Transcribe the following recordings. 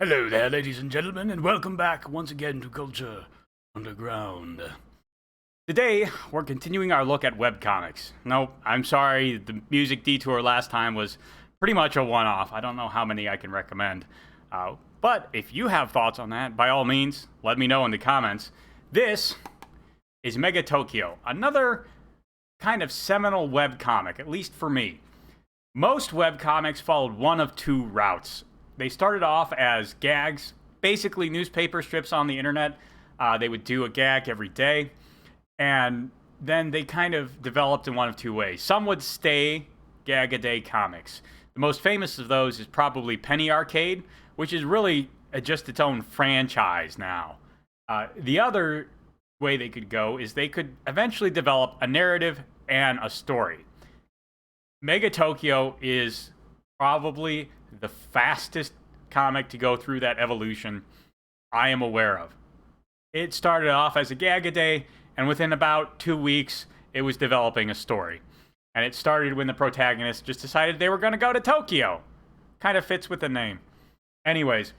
Hello there, ladies and gentlemen, and welcome back once again to Culture Underground. Today, we're continuing our look at webcomics. Nope, I'm sorry, the music detour last time was pretty much a one-off. I don't know how many I can recommend. But if you have thoughts on that, by all means, let me know in the comments. This is Megatokyo, another kind of seminal webcomic, at least for me. Most webcomics followed one of two routes. They started off as gags, basically newspaper strips on the internet. They would do a gag every day, and then they kind of developed in one of two ways. Some would stay gag-a-day comics. The most famous of those is probably Penny Arcade, which is really just its own franchise now. The other way they could go is they could eventually develop a narrative and a story. Megatokyo is probably the fastest comic to go through that evolution I am aware of. It started off as a gag a day, and within about 2 weeks, it was developing a story. And it started when the protagonist just decided they were going to go to Tokyo. Kind of fits with the name. Anyways,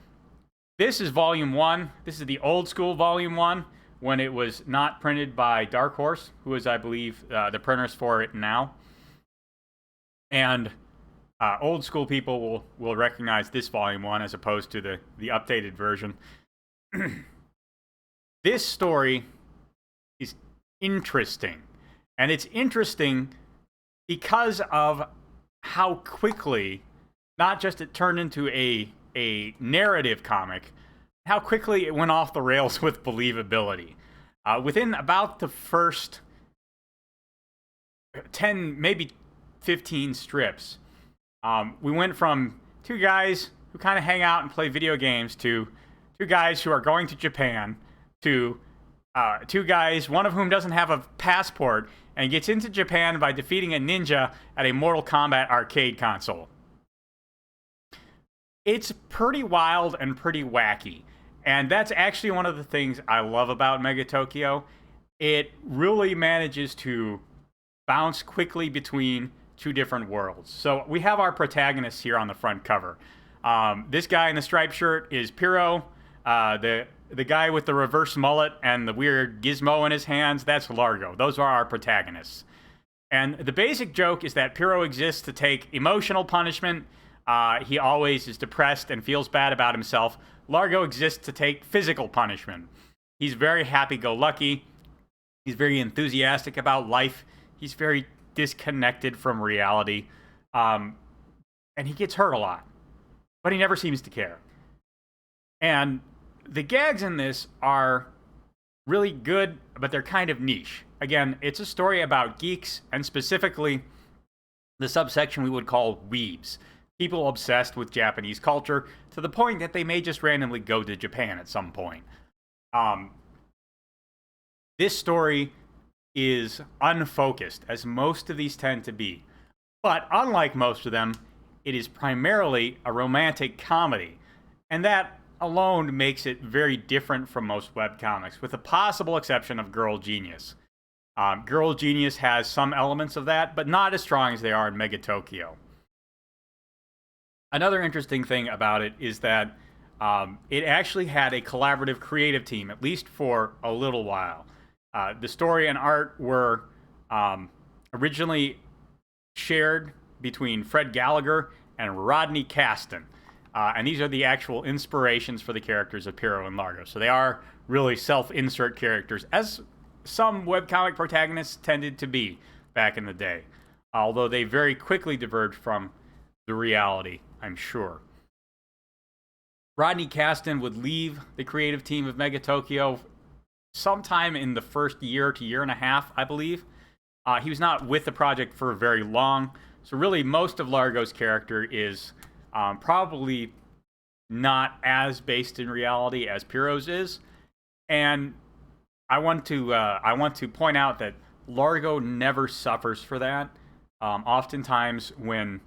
this is Volume 1. This is the old school Volume 1, when it was not printed by Dark Horse, who is, I believe, the printers for it now. And old school people will recognize this Volume 1 as opposed to the updated version. This story is interesting. And it's interesting because of how quickly, not just it turned into a narrative comic, how quickly it went off the rails with believability. Within about the first 10, maybe 15 strips, we went from two guys who kind of hang out and play video games to two guys who are going to Japan to two guys, one of whom doesn't have a passport and gets into Japan by defeating a ninja at a Mortal Kombat arcade console. It's pretty wild and pretty wacky. And that's actually one of the things I love about Megatokyo. It really manages to bounce quickly between two different worlds. So we have our protagonists here on the front cover. This guy in the striped shirt is Piro. The guy with the reverse mullet and the weird gizmo in his hands, that's Largo. Those are our protagonists. And the basic joke is that Piro exists to take emotional punishment. He always is depressed and feels bad about himself. Largo exists to take physical punishment. He's very happy-go-lucky. He's very enthusiastic about life. He's very disconnected from reality. And he gets hurt a lot. But he never seems to care. And the gags in this are really good, but they're kind of niche. Again, it's a story about geeks, and specifically the subsection we would call weebs. People obsessed with Japanese culture to the point that they may just randomly go to Japan at some point. This story is unfocused, as most of these tend to be. But unlike most of them, it is primarily a romantic comedy. And that alone makes it very different from most webcomics, with the possible exception of Girl Genius. Girl Genius has some elements of that, but not as strong as they are in Megatokyo. Another interesting thing about it is that it actually had a collaborative creative team, at least for a little while. The story and art were originally shared between Fred Gallagher and Rodney Caston. And these are the actual inspirations for the characters of Piro and Largo. So they are really self-insert characters, as some webcomic protagonists tended to be back in the day. Although they very quickly diverged from the reality, I'm sure. Rodney Caston would leave the creative team of Megatokyo sometime in the first year to year and a half, I believe. He was not with the project for very long, so really most of Largo's character is probably not as based in reality as Piro's is. And I want to point out that Largo never suffers for that. Oftentimes when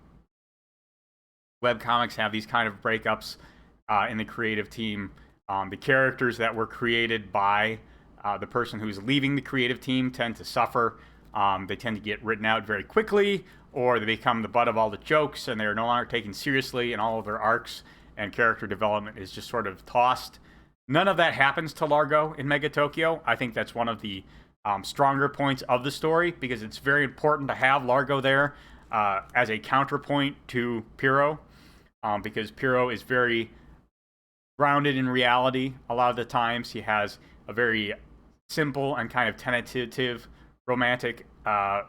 webcomics have these kind of breakups in the creative team, the characters that were created by the person who's leaving the creative team tend to suffer. They tend to get written out very quickly, or they become the butt of all the jokes and they're no longer taken seriously, and all of their arcs and character development is just sort of tossed. None of that happens to Largo in Megatokyo. I think that's one of the stronger points of the story, because it's very important to have Largo there as a counterpoint to Piro, because Piro is very grounded in reality. A lot of the times he has a very simple and kind of tentative romantic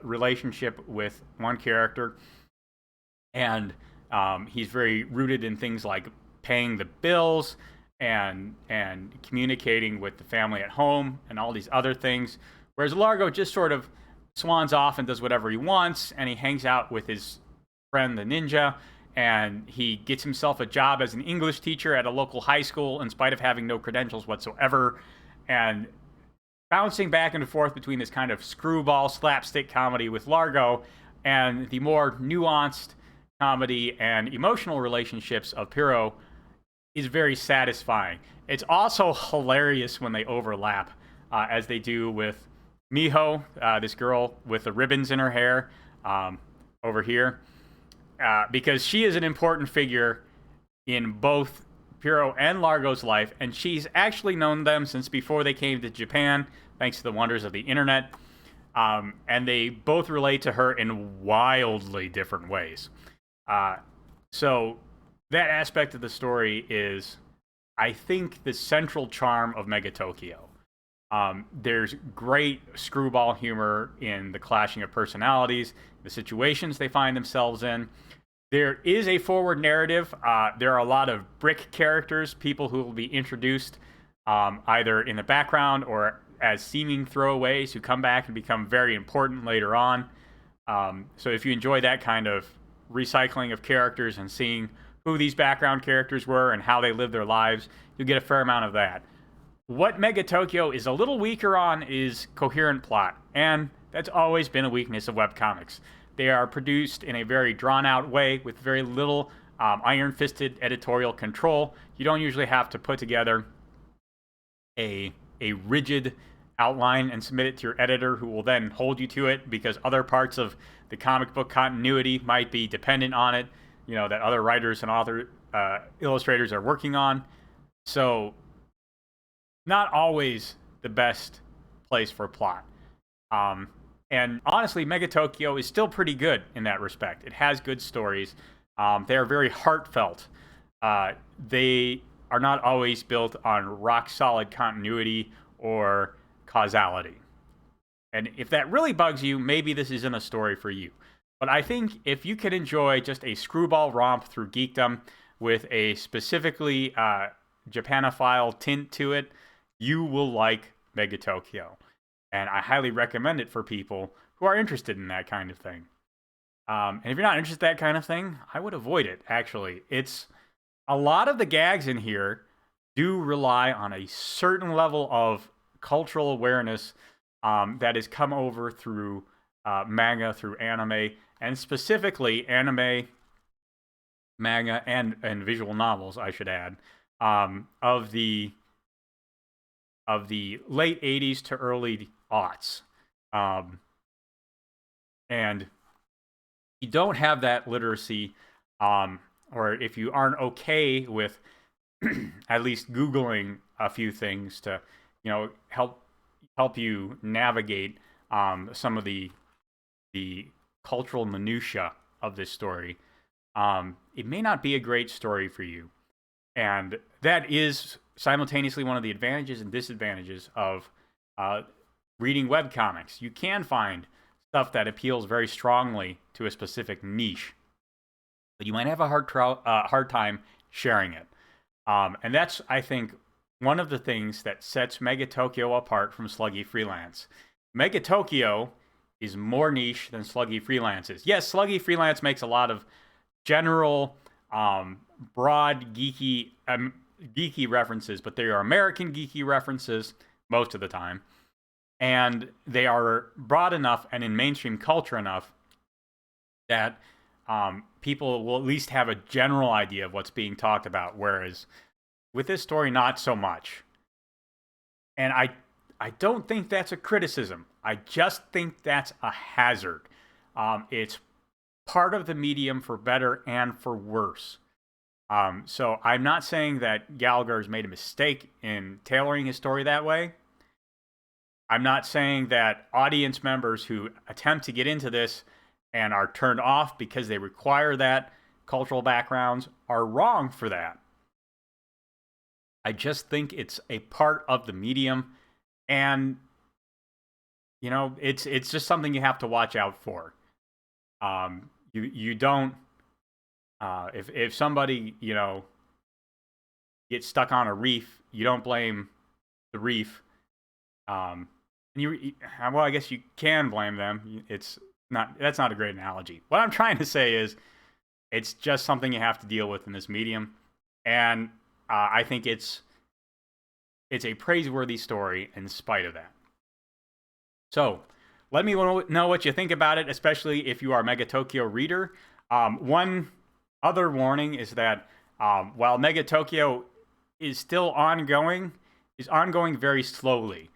relationship with one character, and he's very rooted in things like paying the bills and communicating with the family at home and all these other things. Whereas Largo just sort of swans off and does whatever he wants, and he hangs out with his friend the ninja, and he gets himself a job as an English teacher at a local high school in spite of having no credentials whatsoever, and bouncing back and forth between this kind of screwball slapstick comedy with Largo and the more nuanced comedy and emotional relationships of Piro is very satisfying. It's also hilarious when they overlap, as they do with Miho, this girl with the ribbons in her hair over here, because she is an important figure in both Piro and Largo's life, and she's actually known them since before they came to Japan, thanks to the wonders of the internet. And they both relate to her in wildly different ways. So that aspect of the story is, I think, the central charm of Megatokyo. There's great screwball humor in the clashing of personalities, the situations they find themselves in. There is a forward narrative. There are a lot of brick characters, people who will be introduced either in the background or as seeming throwaways who come back and become very important later on. So if you enjoy that kind of recycling of characters and seeing who these background characters were and how they lived their lives, you'll get a fair amount of that. What Megatokyo is a little weaker on is coherent plot, and that's always been a weakness of webcomics. They are produced in a very drawn-out way with very little iron-fisted editorial control. You don't usually have to put together a rigid outline and submit it to your editor, who will then hold you to it because other parts of the comic book continuity might be dependent on it, that other writers and illustrators are working on. So not always the best place for plot. And honestly, Megatokyo is still pretty good in that respect. It has good stories. They are very heartfelt. They are not always built on rock-solid continuity or causality. And if that really bugs you, maybe this isn't a story for you. But I think if you can enjoy just a screwball romp through geekdom with a specifically Japanophile tint to it, you will like Megatokyo. And I highly recommend it for people who are interested in that kind of thing. And if you're not interested in that kind of thing, I would avoid it, actually. It's a lot of the gags in here do rely on a certain level of cultural awareness that has come over through manga, through anime, and specifically anime, manga, and visual novels, I should add, of the late 80s to early aughts. And you don't have that literacy, or if you aren't okay with at least Googling a few things to, help you navigate some of the cultural minutia of this story, it may not be a great story for you. And that is simultaneously one of the advantages and disadvantages of reading webcomics. You can find stuff that appeals very strongly to a specific niche, but you might have a hard time sharing it. And that's, I think, one of the things that sets Megatokyo apart from Sluggy Freelance. Megatokyo is more niche than Sluggy Freelance is. Yes, Sluggy Freelance makes a lot of general, broad, geeky references, but they are American geeky references most of the time. And they are broad enough and in mainstream culture enough that people will at least have a general idea of what's being talked about, whereas with this story, not so much. And I don't think that's a criticism. I just think that's a hazard. It's part of the medium for better and for worse. So I'm not saying that Gallagher's made a mistake in tailoring his story that way. I'm not saying that audience members who attempt to get into this and are turned off because they require that cultural backgrounds are wrong for that. I just think it's a part of the medium, and you know, it's just something you have to watch out for. You don't if somebody, you know, gets stuck on a reef, you don't blame the reef. Well, I guess you can blame them. It's not That's not a great analogy. What I'm trying to say is it's just something you have to deal with in this medium, and I think it's a praiseworthy story in spite of that. So let me know what you think about it, especially if you are a Megatokyo reader. One other warning is that while Megatokyo is still ongoing, is ongoing very slowly.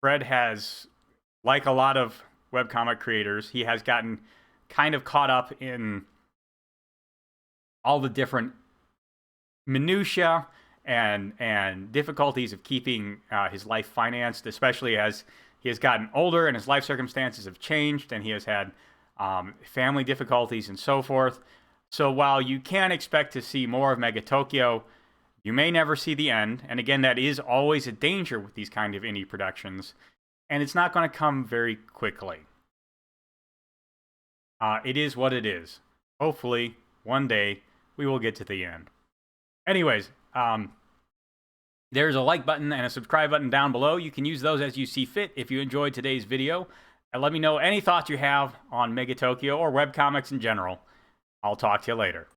Fred has, like a lot of webcomic creators, he has gotten kind of caught up in all the different minutia and difficulties of keeping his life financed, especially as he has gotten older and his life circumstances have changed and he has had family difficulties and so forth. So while you can expect to see more of Megatokyo, you may never see the end. And again, that is always a danger with these kind of indie productions. And it's not going to come very quickly. It is what it is. Hopefully, one day, we will get to the end. Anyways, there's a like button and a subscribe button down below. You can use those as you see fit if you enjoyed today's video. And let me know any thoughts you have on Megatokyo or webcomics in general. I'll talk to you later.